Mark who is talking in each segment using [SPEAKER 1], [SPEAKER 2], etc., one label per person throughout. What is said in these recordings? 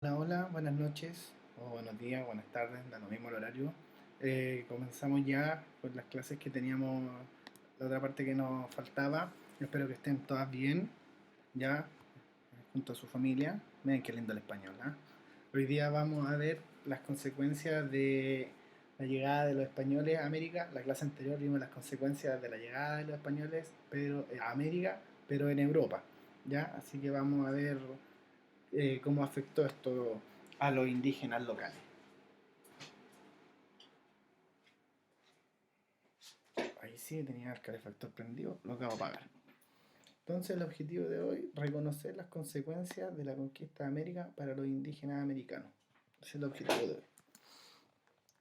[SPEAKER 1] Hola, hola, buenas noches, o buenos días, buenas tardes, da lo mismo el horario. Comenzamos ya con las clases que teníamos, la otra parte que nos faltaba. Espero que estén todas bien, ya, junto a su familia. Miren qué lindo el español, ¿ah? Hoy día vamos a ver las consecuencias de la llegada de los españoles a América. La clase anterior vimos las consecuencias de la llegada de los españoles a América, pero en Europa, ¿ya? Así que vamos a ver cómo afectó esto a los indígenas locales. Ahí sí tenía el calefactor prendido, lo acabo de apagar. Entonces el objetivo de hoy, reconocer las consecuencias de la conquista de América para los indígenas americanos. Ese es el objetivo de hoy.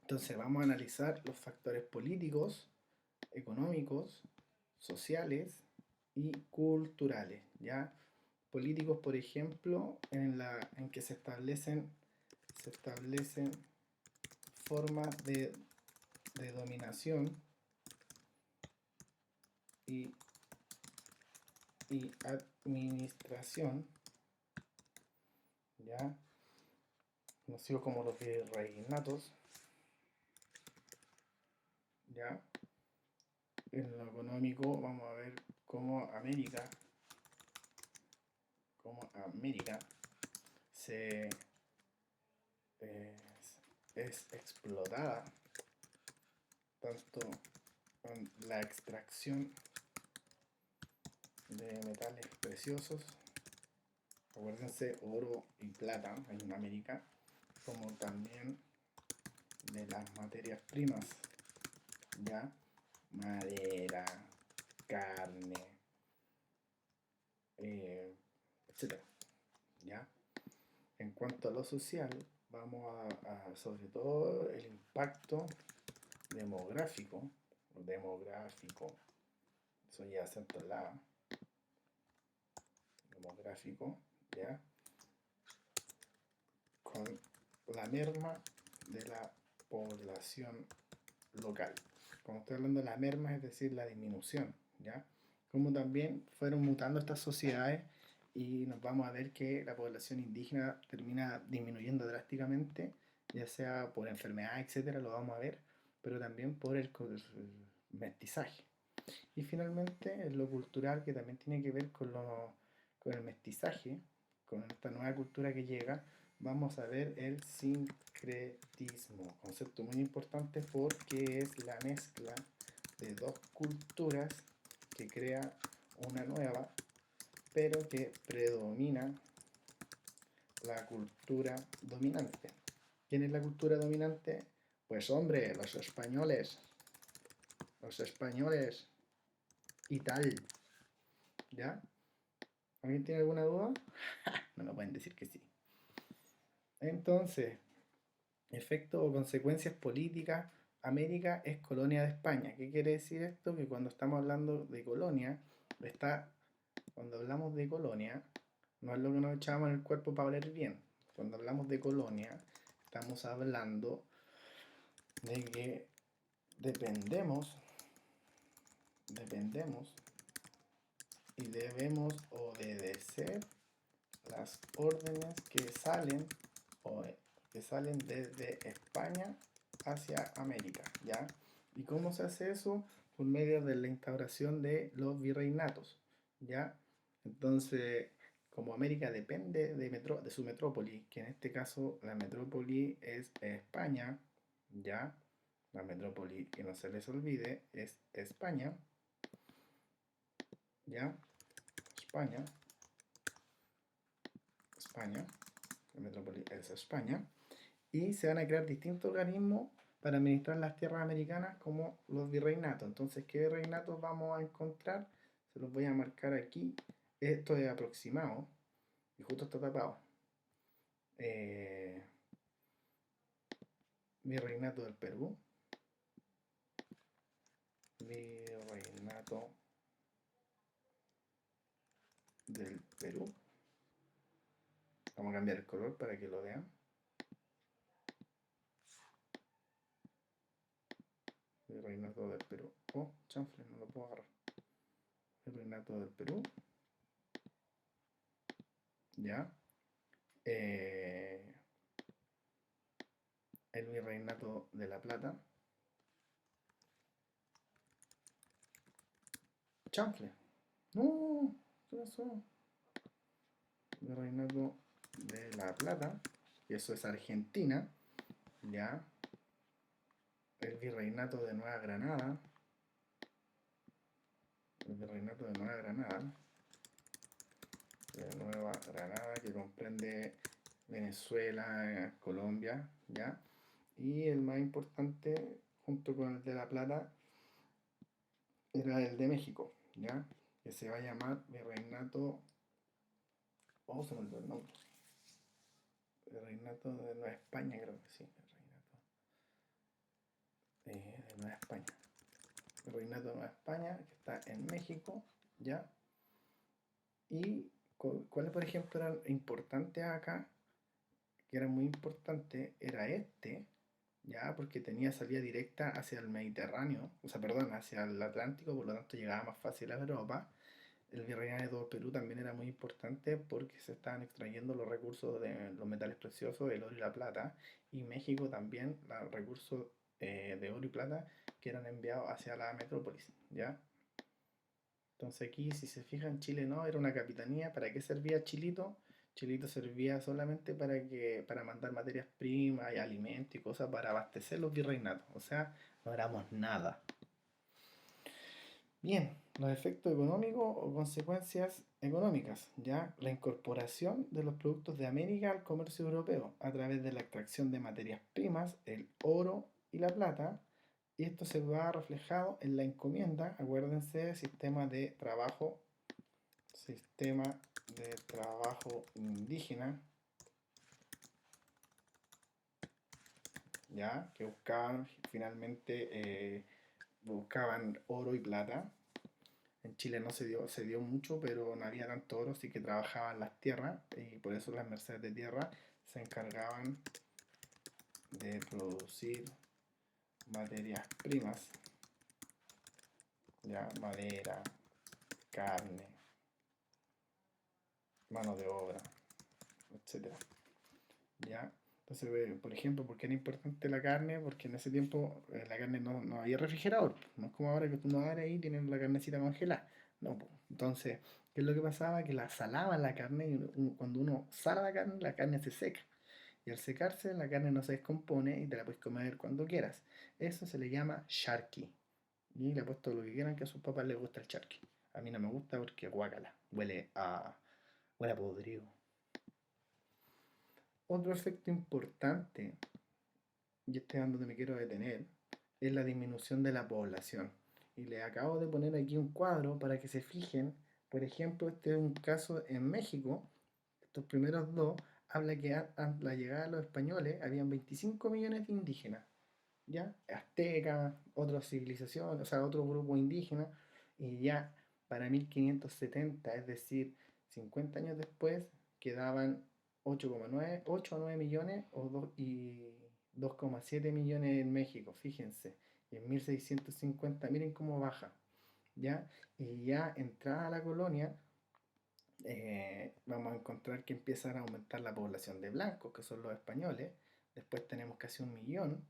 [SPEAKER 1] Entonces vamos a analizar los factores políticos, económicos, sociales y culturales, ¿ya? Políticos, por ejemplo, en que se establecen formas de dominación y, y administración, ya conocido como los virreinatos, ya en lo económico vamos a ver cómo América se es explotada tanto en la extracción de metales preciosos, acuérdense oro y plata en América, como también de las materias primas, ya madera, carne, eh, etcétera, ya. En cuanto a lo social, vamos sobre todo el impacto demográfico, eso ya acento la demográfico, ya, con la merma de la población local. Cuando estoy hablando de la merma, es decir, la disminución, ¿ya? Como también fueron mutando estas sociedades y nos vamos a ver que la población indígena termina disminuyendo drásticamente, ya sea por enfermedad, etcétera, lo vamos a ver, pero también por el mestizaje. Y finalmente, en lo cultural, que también tiene que ver con el mestizaje, con esta nueva cultura que llega, vamos a ver el sincretismo, concepto muy importante porque es la mezcla de dos culturas que crea una nueva, pero que predomina la cultura dominante. ¿Quién es la cultura dominante? Pues hombre, los españoles y tal, ¿ya? ¿Alguien tiene alguna duda? No me pueden decir que sí. Entonces, efectos o consecuencias políticas. América es colonia de España. ¿Qué quiere decir esto? Que cuando estamos hablando de colonia, cuando hablamos de colonia, no es lo que nos echamos en el cuerpo para oler bien. Cuando hablamos de colonia, estamos hablando de que dependemos, dependemos y debemos obedecer las órdenes o, que salen desde España hacia América, ¿ya? ¿Y cómo se hace eso? Por medio de la instauración de los virreinatos, ¿ya? Entonces, como América depende de su metrópoli, que en este caso la metrópoli es España, ¿ya? La metrópoli, que no se les olvide, es España, ¿ya? España, España, la metrópoli es España, y se van a crear distintos organismos para administrar las tierras americanas como los virreinatos. Entonces, ¿qué virreinatos vamos a encontrar? Se los voy a marcar aquí. Esto es aproximado y justo está tapado. Eh, Virreinato del Perú, Virreinato del Perú. Vamos a cambiar el color para que lo vean. Virreinato del Perú. Oh, chanfle, no lo puedo agarrar. Virreinato del Perú. Ya. el Virreinato de La Plata. Chanfle. No, ¿qué pasó? Virreinato de La Plata, y eso es Argentina, ya. El Virreinato de Nueva Granada, el Virreinato de Nueva Granada, que comprende Venezuela, Colombia, ya. Y el más importante, junto con el de La Plata, era el de México, ya, que se va a llamar Virreinato, oh, se me olvidó el nombre, Virreinato de Nueva España, creo que sí, Virreinato de Nueva España, Virreinato de Nueva España, que está en México, ya. Y cuáles, por ejemplo, eran importantes acá, que era muy importante, era este, ya, porque tenía salida directa hacia el Mediterráneo, o sea, perdón, hacia el Atlántico, por lo tanto llegaba más fácil a Europa. El Virreinato de Perú también era muy importante porque se estaban extrayendo los recursos de los metales preciosos, el oro y la plata, y México también los recursos de oro y plata que eran enviados hacia la metrópolis, ¿ya? Entonces aquí, si se fijan, Chile no, era una capitanía. ¿Para qué servía Chilito? Chilito servía solamente para mandar materias primas y alimentos y cosas para abastecer los virreinatos. O sea, no éramos nada. Bien, los efectos económicos o consecuencias económicas, ¿ya? La incorporación de los productos de América al comercio europeo a través de la extracción de materias primas, el oro y la plata, y esto se va reflejado en la encomienda, acuérdense, sistema de trabajo indígena, ¿ya? Que buscaban finalmente, buscaban oro y plata. En Chile no se dio mucho, pero no había tanto oro, así que trabajaban las tierras y por eso las mercedes de tierra se encargaban de producir materias primas, ya, madera, carne, mano de obra, etcétera. ¿Ya? Entonces, por ejemplo, ¿por qué era importante la carne? Porque en ese tiempo la carne no había refrigerador. No es como ahora que tú no abres ahí y tienes la carnecita congelada. No, po. Entonces, ¿qué es lo que pasaba? Que la salaban la carne y cuando uno sala la carne se seca. Y al secarse, la carne no se descompone y te la puedes comer cuando quieras. Eso se le llama charqui. Y le he puesto lo que quieran que a sus papás les gusta el charqui. A mí no me gusta porque guácala, huele a podrido. Otro efecto importante, y este es donde me quiero detener, es la disminución de la población. Y les acabo de poner aquí un cuadro para que se fijen. Por ejemplo, este es un caso en México. Estos primeros dos habla que a la llegada de los españoles habían 25 millones de indígenas, ¿ya? Aztecas, otras civilizaciones, o sea, otro grupo indígena, y ya para 1570, es decir, 50 años después, quedaban 8 a 9 millones y 2,7 millones en México, fíjense, y en 1650, miren cómo baja, ¿ya? Y ya entrada a la colonia, vamos a encontrar que empiezan a aumentar la población de blancos, que son los españoles, después tenemos casi 1 millón,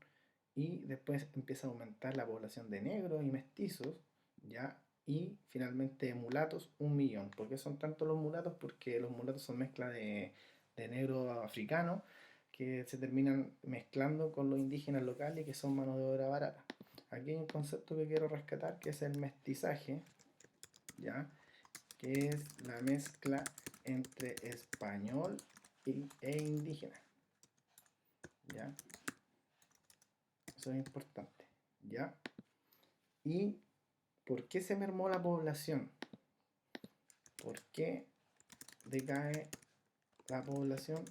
[SPEAKER 1] y después empieza a aumentar la población de negros y mestizos, ¿ya? Y finalmente mulatos, 1 millón. ¿Por qué son tantos los mulatos? Porque los mulatos son mezcla de negro africano que se terminan mezclando con los indígenas locales que son mano de obra barata. Aquí hay un concepto que quiero rescatar que es el mestizaje, ¿ya? Que es la mezcla entre español e indígena, ¿ya? Eso es importante, ¿ya? ¿Y por qué se mermó la población? ¿Por qué decae la población?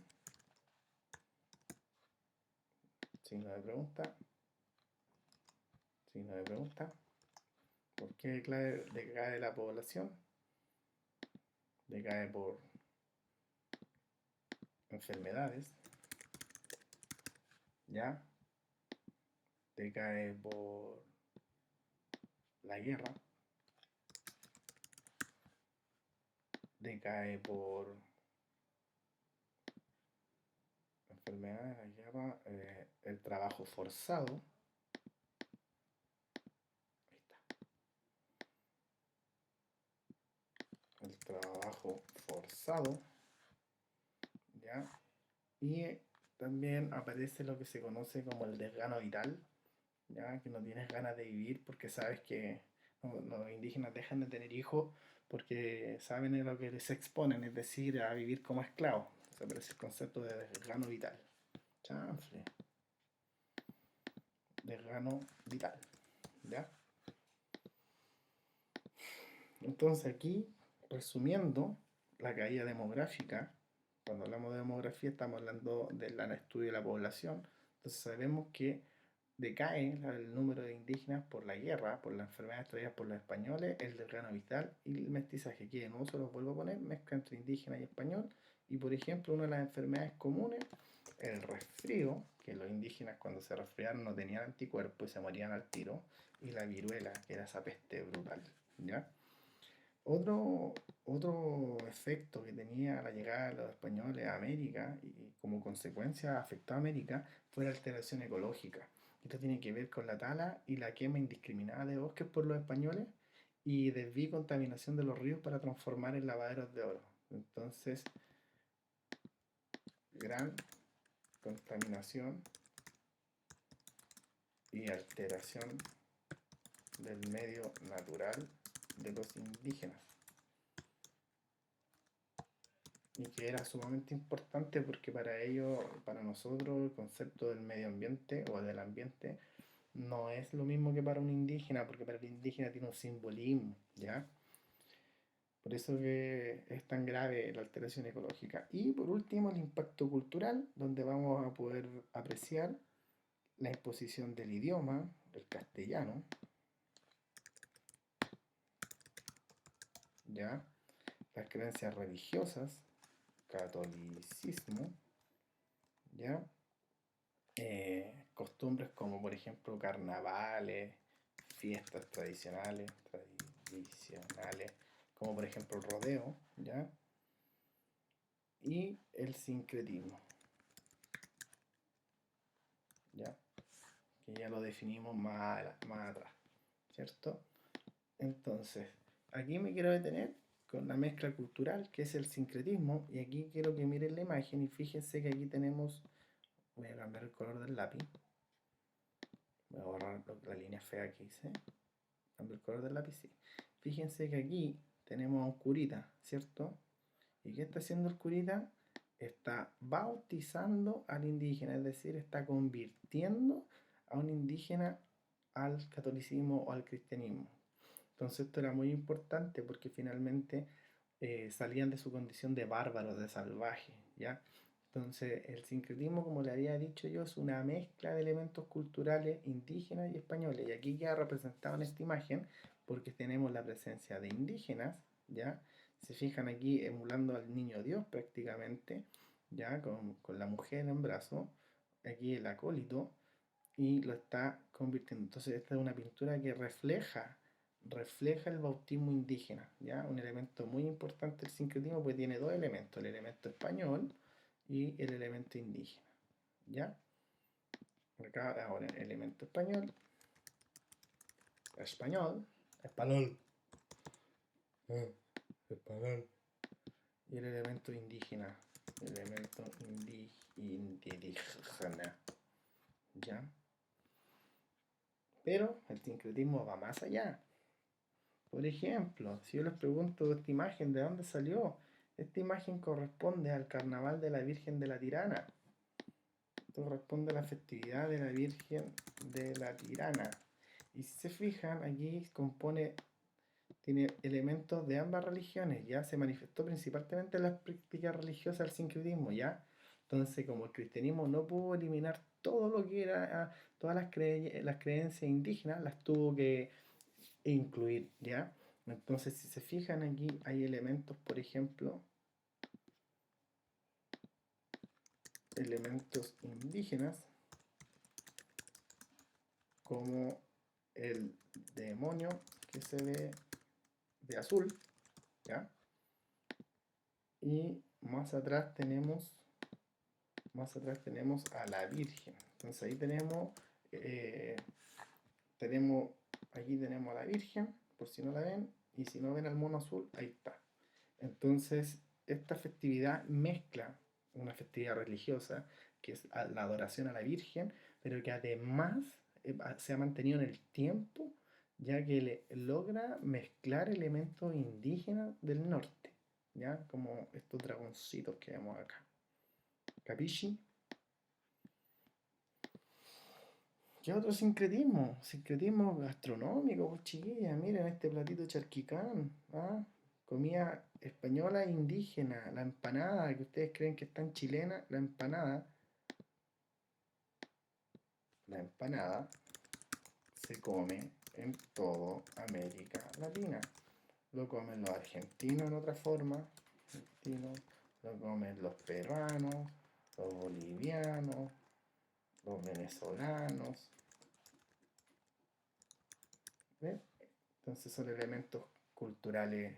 [SPEAKER 1] Signo de pregunta. Signo de pregunta. ¿Por qué decae la población? Decae por enfermedades, ¿ya? Decae por la guerra. Decae por enfermedades, la guerra, el trabajo forzado. Ahí está. El trabajo forzado, ¿ya? Y también aparece lo que se conoce como el desgano vital, ¿ya? Que no tienes ganas de vivir porque sabes que los indígenas dejan de tener hijos porque saben a lo que les exponen, es decir, a vivir como esclavos. Se aparece el concepto de desgano vital. Chanfle. Desgano vital, ¿ya? Entonces aquí, resumiendo, la caída demográfica, cuando hablamos de demografía estamos hablando del estudio de la población, entonces sabemos que decae el número de indígenas por la guerra, por las enfermedades traídas por los españoles, el desgano vital y el mestizaje, que de nuevo se los vuelvo a poner, mezcla entre indígena y español, y por ejemplo una de las enfermedades comunes, el resfrío, que los indígenas cuando se resfriaron no tenían anticuerpos y se morían al tiro, y la viruela, que era esa peste brutal, ¿ya? Otro, otro efecto que tenía la llegada de los españoles a América y como consecuencia afectó a América fue la alteración ecológica. Esto tiene que ver con la tala y la quema indiscriminada de bosques por los españoles y desvío y contaminación de los ríos para transformar en lavaderos de oro. Entonces, gran contaminación y alteración del medio natural de los indígenas. Y que era sumamente importante porque para ellos, para nosotros, el concepto del medio ambiente o del ambiente no es lo mismo que para un indígena, porque para el indígena tiene un simbolismo, ¿ya? Por eso que es tan grave la alteración ecológica. Y por último, el impacto cultural, donde vamos a poder apreciar la imposición del idioma, el castellano, ¿ya? Las creencias religiosas, catolicismo, ¿ya? Costumbres como por ejemplo carnavales, fiestas tradicionales, como por ejemplo el rodeo, ¿ya? Y el sincretismo, ¿ya? Que ya lo definimos más atrás, ¿cierto? Entonces, aquí me quiero detener con la mezcla cultural, que es el sincretismo, y aquí quiero que miren la imagen y fíjense que aquí tenemos, voy a cambiar el color del lápiz, voy a borrar la línea fea que hice, cambio el color del lápiz, sí. Fíjense que aquí tenemos a un curita, ¿cierto? ¿Y qué está haciendo el curita? Está bautizando al indígena, es decir, está convirtiendo a un indígena al catolicismo o al cristianismo. Entonces esto era muy importante porque finalmente salían de su condición de bárbaros, de salvajes, ¿ya? Entonces el sincretismo, como le había dicho yo, es una mezcla de elementos culturales indígenas y españoles. Y aquí queda representado en esta imagen porque tenemos la presencia de indígenas, ¿ya? Se fijan aquí emulando al niño Dios prácticamente, ¿ya? Con la mujer en brazo, aquí el acólito, y lo está convirtiendo. Entonces esta es una pintura que refleja el bautismo indígena, ¿ya? Un elemento muy importante del sincretismo porque tiene dos elementos, el elemento español y el elemento indígena, ¿ya? Acá ahora el elemento español, español, español, español, y el elemento indígena, indígena, ¿ya? Pero el sincretismo va más allá. Por ejemplo, si yo les pregunto esta imagen, ¿de dónde salió? Esta imagen corresponde al carnaval de la Virgen de la Tirana. Corresponde a la festividad de la Virgen de la Tirana. Y si se fijan, aquí tiene elementos de ambas religiones, ya se manifestó principalmente en las prácticas religiosas del sincretismo, ya. Entonces, como el cristianismo no pudo eliminar todo lo que era, todas las creencias indígenas, las tuvo que incluir, ¿ya? Entonces, si se fijan aquí, hay elementos, por ejemplo, elementos indígenas, como el demonio que se ve de azul, ¿ya? Y más atrás tenemos más atrás tenemos a la Virgen. Entonces ahí eh, aquí tenemos a la Virgen, por si no la ven, y si no ven al mono azul, ahí está. Entonces, esta festividad mezcla una festividad religiosa, que es la adoración a la Virgen, pero que además se ha mantenido en el tiempo, ya que logra mezclar elementos indígenas del norte, ¿ya? Como estos dragoncitos que vemos acá. ¿Capisci? ¿Qué otro sincretismo? Sincretismo gastronómico, pues chiquillas, miren este platito charquicán, ¿ah? Comida española e indígena, la empanada, que ustedes creen que es tan chilena, la empanada se come en toda América Latina. Lo comen los argentinos en otra forma, lo comen los peruanos, los bolivianos, los venezolanos, ¿ves? Entonces son elementos culturales,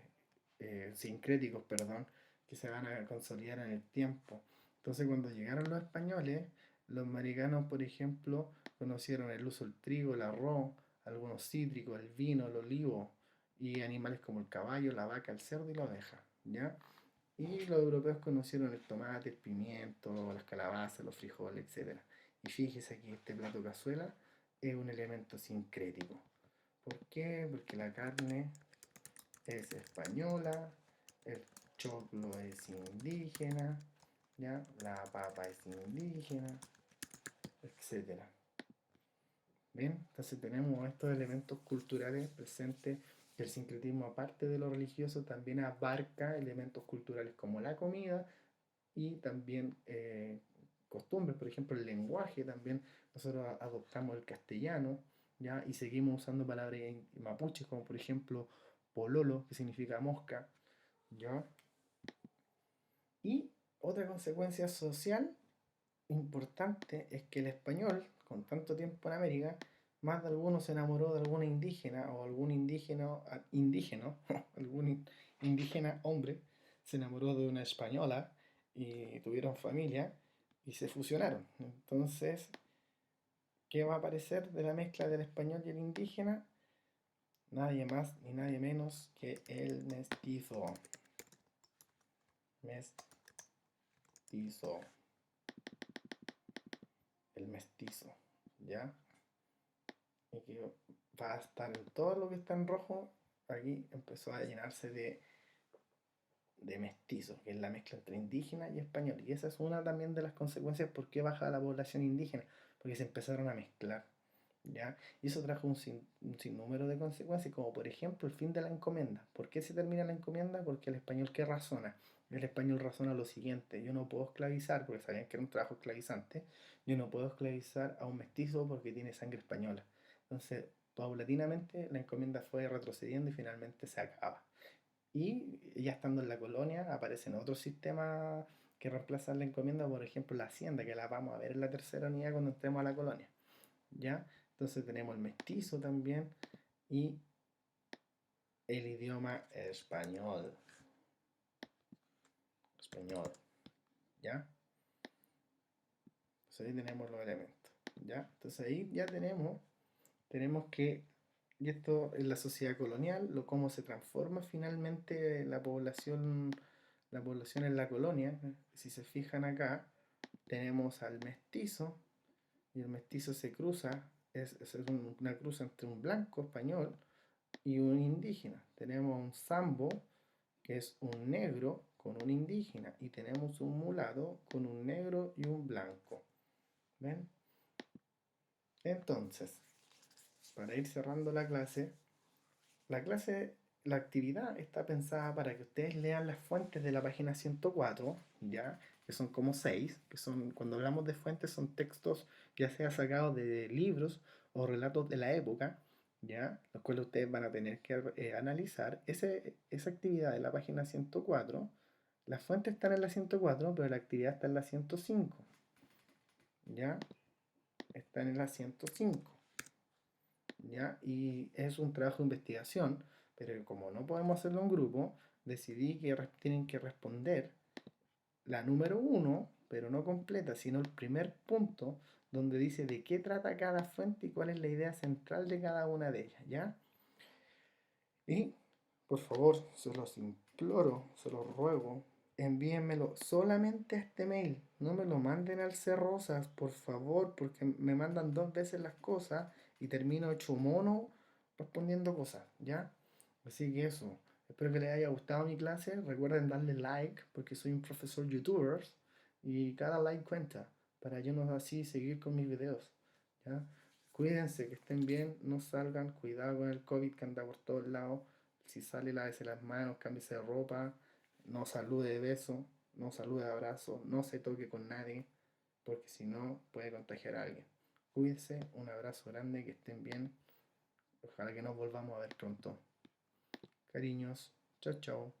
[SPEAKER 1] sincréticos, perdón, que se van a consolidar en el tiempo. Entonces cuando llegaron los españoles, los americanos, por ejemplo, conocieron el uso del trigo, el arroz, algunos cítricos, el vino, el olivo y animales como el caballo, la vaca, el cerdo y la oveja, ¿ya? Y los europeos conocieron el tomate, el pimiento, las calabazas, los frijoles, etc. Y fíjese aquí, este plato cazuela es un elemento sincrético. ¿Por qué? Porque la carne es española, el choclo es indígena, ¿ya? La papa es indígena, etcétera. ¿Bien? Entonces tenemos estos elementos culturales presentes. El sincretismo, aparte de lo religioso, también abarca elementos culturales como la comida y también costumbres. Por ejemplo, el lenguaje también. Nosotros adoptamos el castellano, ¿ya? Y seguimos usando palabras mapuches, como por ejemplo pololo, que significa mosca, ¿ya? Y otra consecuencia social importante es que el español, con tanto tiempo en América, más de alguno se enamoró de alguna indígena o algún indígena, algún indígena hombre se enamoró de una española y tuvieron familia y se fusionaron. Entonces, ¿qué va a aparecer de la mezcla del español y el indígena? Nadie más ni nadie menos que el mestizo. Mestizo. El mestizo, ¿ya? Y que va a estar en todo lo que está en rojo, aquí empezó a llenarse de mestizo, que es la mezcla entre indígena y español. Y esa es una también de las consecuencias por qué baja la población indígena, porque se empezaron a mezclar, ¿ya? Y eso trajo un sinnúmero de consecuencias, como por ejemplo el fin de la encomienda. ¿Por qué se termina la encomienda? Porque el español, ¿qué razona? El español razona lo siguiente: yo no puedo esclavizar, porque sabían que era un trabajo esclavizante, yo no puedo esclavizar a un mestizo porque tiene sangre española. Entonces, paulatinamente la encomienda fue retrocediendo y finalmente se acaba. Y ya estando en la colonia aparecen otros sistemas que reemplazan la encomienda, por ejemplo la hacienda, que la vamos a ver en la tercera unidad cuando entremos a la colonia, ¿ya? Entonces tenemos el mestizo también y el idioma español. Español, ¿ya? Entonces ahí tenemos los elementos, ¿ya? Entonces ahí ya tenemos que, y esto es la sociedad colonial, cómo se transforma finalmente la población en la colonia. Si se fijan acá, tenemos al mestizo, y el mestizo se cruza, es una cruza entre un blanco español y un indígena. Tenemos un zambo, que es un negro con un indígena, y tenemos un mulato con un negro y un blanco. ¿Ven? Entonces, para ir cerrando la clase, la actividad está pensada para que ustedes lean las fuentes de la página 104, ¿ya? Que son como 6, que son, cuando hablamos de fuentes, son textos ya sea sacados de libros o relatos de la época, ¿ya? Los cuales ustedes van a tener que analizar. Esa actividad de la página 104, las fuentes están en la 104, pero la actividad está en la 105, ¿ya? Están en la 105. ¿Ya? Y es un trabajo de investigación, pero como no podemos hacerlo en grupo, decidí que tienen que responder la número 1, pero no completa, sino el primer punto donde dice de qué trata cada fuente y cuál es la idea central de cada una de ellas, ¿ya? Y, por favor, se los imploro, se los ruego, envíenmelo solamente a este mail. No me lo manden al Cerrosas, por favor, porque me mandan 2 veces las cosas y termino hecho mono respondiendo cosas, ¿ya? Así que eso. Espero que les haya gustado mi clase. Recuerden darle like, porque soy un profesor youtuber y cada like cuenta para yo no así seguir con mis videos, ¿ya? Cuídense, que estén bien, no salgan, cuidado con el COVID que anda por todos lados. Si sale, lávese las manos, cámbiese de ropa, no salude de beso, no salude de abrazo, no se toque con nadie, porque si no puede contagiar a alguien. Cuídense, un abrazo grande, que estén bien. Ojalá que nos volvamos a ver pronto. Cariños, chao, chao.